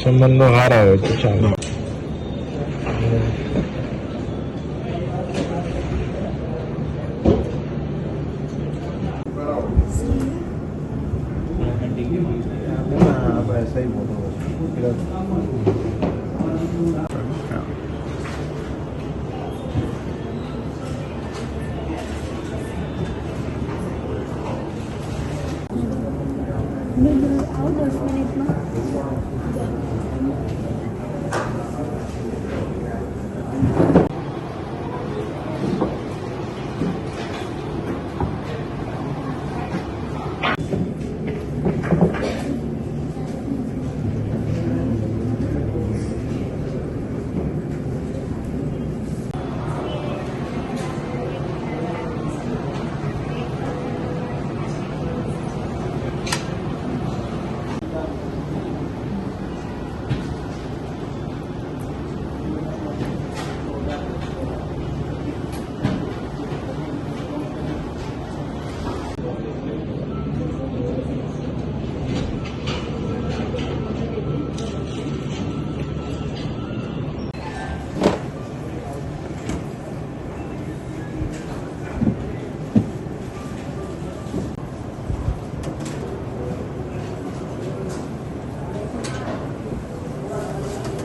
સંબંધનો હાર આવે તો ચાલે. ऐसा ही बोलो. आओ 10 मिनट में.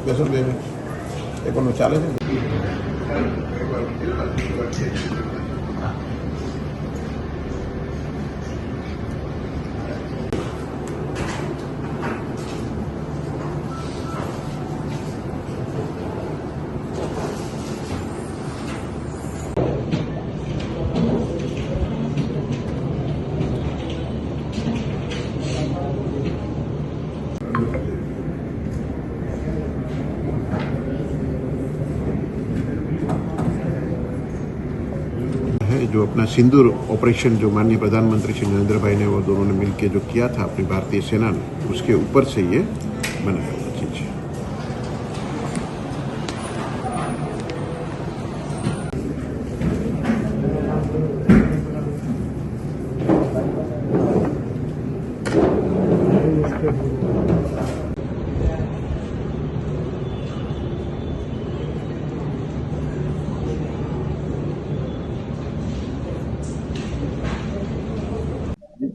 બેસો 2 મિનિટ. એ કોનું ચાલે છે? जो अपना सिंदूर ऑपरेशन जो माननीय प्रधानमंत्री श्री नरेंद्र भाई ने वो दोनों ने मिलकर जो किया था अपनी भारतीय सेना ने, उसके ऊपर से ये बनाया हुआ चीज है.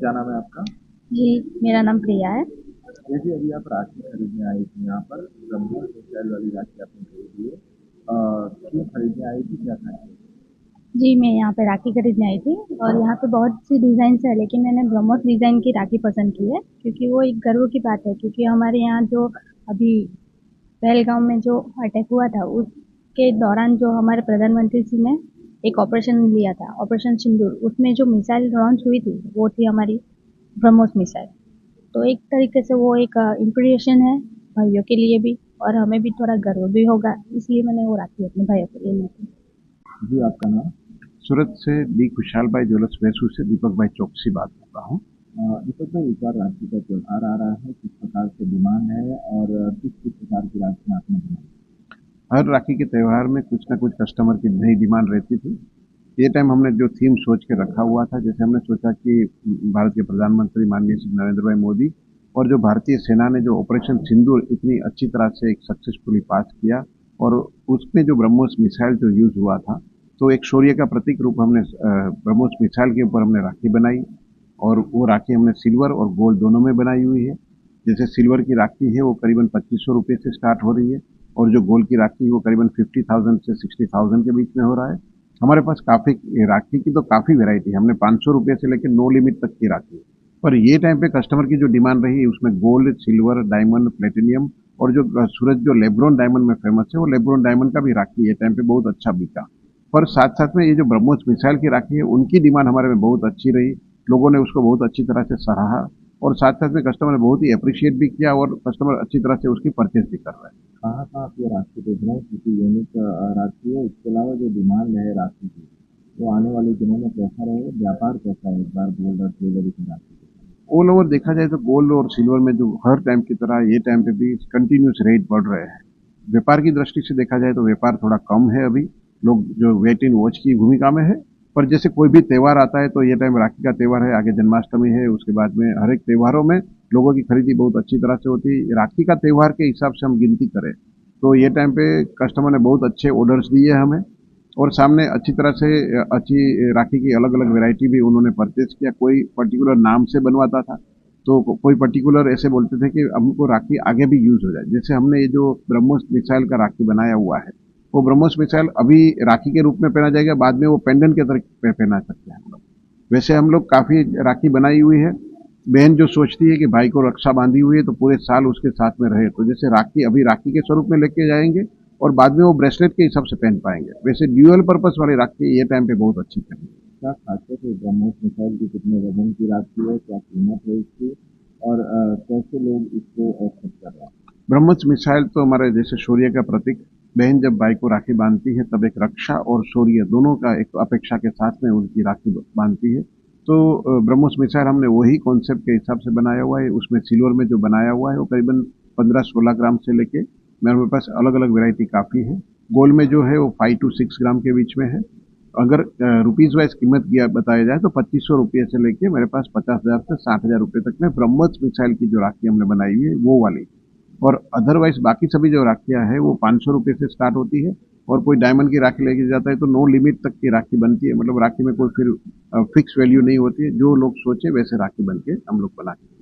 क्या नाम है आपका? जी, मेरा नाम प्रिया है. जैसे अभी आप राखी खरीदने आई थी यहाँ पर, ब्रह्मोस मिसाइल वाली राखी आपने खरीदी है, क्यों खरीदने आई थी, क्या था? जी, मैं यहाँ पे राखी खरीदने आई थी और यहाँ पे बहुत सी डिज़ाइन है, लेकिन मैंने ब्रह्मोस डिज़ाइन की राखी पसंद की है क्योंकि वो एक गर्व की बात है. क्योंकि हमारे यहाँ जो अभी पहलगाम में जो अटैक हुआ था, उसके दौरान जो हमारे प्रधानमंत्री जी ने एक ऑपरेशन लिया था, ऑपरेशन सिंदूर, उसमें जो मिसाइल लॉन्च हुई थी वो थी हमारी ब्रह्मोस मिसाइल. तो एक तरीके से वो एक इंस्पिरेशन है भाइयों के लिए भी और हमें भी थोड़ा गर्व भी होगा, इसलिए मैंने वो राखी अपने भाइयों के लिए ली थी. जी, आपका नाम? सूरत से डी खुशहाल भाई ज्वेलर्स वैसू से दीपक भाई चौकसी बात कर रहा हूँ. दीपक भाई, इस बार राखी का त्योहार आ रहा है, किस प्रकार से डिमांड है और किस किस प्रकार की राखी आपने बनाई? हर राखी के त्यौहार में कुछ ना कुछ कस्टमर की नई डिमांड रहती थी. ये टाइम हमने जो थीम सोच के रखा हुआ था, जैसे हमने सोचा कि भारत के प्रधानमंत्री माननीय श्री नरेंद्र भाई मोदी और जो भारतीय सेना ने जो ऑपरेशन सिंदूर इतनी अच्छी तरह से एक सक्सेसफुली पास किया और उसमें जो ब्रह्मोस मिसाइल जो यूज हुआ था, तो एक शौर्य का प्रतीक रूप हमने ब्रह्मोस मिसाइल के ऊपर हमने राखी बनाई और वो राखी हमने सिल्वर और गोल्ड दोनों में बनाई हुई है. जैसे सिल्वर की राखी है वो करीबन 2500 रुपये से स्टार्ट हो रही है और जो गोल्ड की राखी है वो करीबन 50,000 से 60,000 के बीच में हो रहा है. हमारे पास काफी राखी की तो काफी वैरायटी है, हमने 500 रुपये से लेकर नो लिमिट तक की राखी है. पर ये टाइम पे कस्टमर की जो डिमांड रही उसमें गोल्ड, सिल्वर, डायमंड, प्लेटिनियम और जो सूरज जो लेब्रॉन डायमंड में फेमस है वो लेब्रॉन डायमंड का भी राखी ये टाइम पे बहुत अच्छा बिका. पर साथ साथ में ये जो ब्रह्मोस मिसाइल की राखी है उनकी डिमांड हमारे में बहुत अच्छी रही, लोगों ने उसको बहुत अच्छी तरह से सराहा और साथ साथ में कस्टमर ने बहुत ही अप्रिशिएट भी किया और कस्टमर अच्छी तरह से उसकी परचेज भी कर रहे हैं. कहाँ कहाँ आप ये राखी देख रहे हैं, क्योंकि यूनिक राखी है, इसके अलावा जो डिमांड है राखी की वो आने वाले दिनों में कैसा रहेगा, व्यापार कैसा है इस बार गोल्ड और ज्वेलरी की राखी? ऑल ओवर देखा जाए तो गोल्ड और सिल्वर में जो हर टाइम की तरह ये टाइम पे भी कंटिन्यूस रेट बढ़ रहे हैं. व्यापार की दृष्टि से देखा जाए तो व्यापार थोड़ा कम है अभी, लोग जो वेट इन वॉच की भूमिका में है. पर जैसे कोई भी त्यौहार आता है तो ये टाइम राखी का त्यौहार है, आगे जन्माष्टमी है, उसके बाद में हर एक त्योहारों में लोगों की खरीदी बहुत अच्छी तरह से होती है। राखी का त्यौहार के हिसाब से हम गिनती करें तो ये टाइम पे कस्टमर ने बहुत अच्छे ऑर्डर्स दिए हमें, और सामने अच्छी तरह से अच्छी राखी की अलग अलग वैरायटी भी उन्होंने परचेज किया। कोई पर्टिकुलर नाम से बनवाता था तो कोई पर्टिकुलर ऐसे बोलते थे कि हमको राखी आगे भी यूज हो जाए। जैसे हमने ये जो ब्रह्मोस मिसाइल का राखी बनाया हुआ है, वो ब्रह्मोस मिसाइल अभी राखी के रूप में पहना जाएगा, बाद में वो पेंडेंट के तरह पहना सकते हैं हम लोग। वैसे हम लोग काफी राखी बनाई हुई है। बहन जो सोचती है कि भाई को रक्षा बांधी हुई है तो पूरे साल उसके साथ में रहे, तो जैसे राखी अभी राखी के स्वरूप में लेके जाएंगे और बाद में वो ब्रेसलेट के हिसाब से पहन पाएंगे। वैसे ड्यूअल पर्पस वाली राखी ये टाइम पे बहुत अच्छी चली। क्या खासतौर से ब्रह्मोस मिसाइल की कितने वजन की राखी है, क्या कीमत है इसकी, और कैसे लोग इसको एक्सेप्ट कर रहे हैं? ब्रह्मोस मिसाइल तो हमारे जैसे शौर्य का प्रतीक। बहन जब भाई को राखी बांधती है तब एक रक्षा और शौर्य दोनों का एक अपेक्षा के साथ में उनकी राखी बांधती है। तो ब्रह्मोस मिसाइल हमने वही कॉन्सेप्ट के हिसाब से बनाया हुआ है। उसमें सिल्वर में जो बनाया हुआ है वो करीबन 15-16 ग्राम से लेके मेरे पास अलग अलग वैरायटी काफ़ी है। गोल्ड में जो है वो 5 to 6 ग्राम के बीच में है। अगर रुपीज़ वाइज कीमत बताया जाए तो 2500 रुपये से लेके मेरे पास 50,000 से 60,000 रुपये तक में ब्रह्मोस मिसाइल की जो राखी हमने बनाई हुई है वो वाली। और अदरवाइज बाकी सभी जो राखियाँ हैं वो 500 रुपये से स्टार्ट होती है, और कोई डायमंड की राखी लेके जाता है तो नो लिमिट तक की राखी बनती है। मतलब राखी में कोई फिर फिक्स वैल्यू नहीं होती है, जो लोग सोचे वैसे राखी बन के हम लोग बनाते हैं।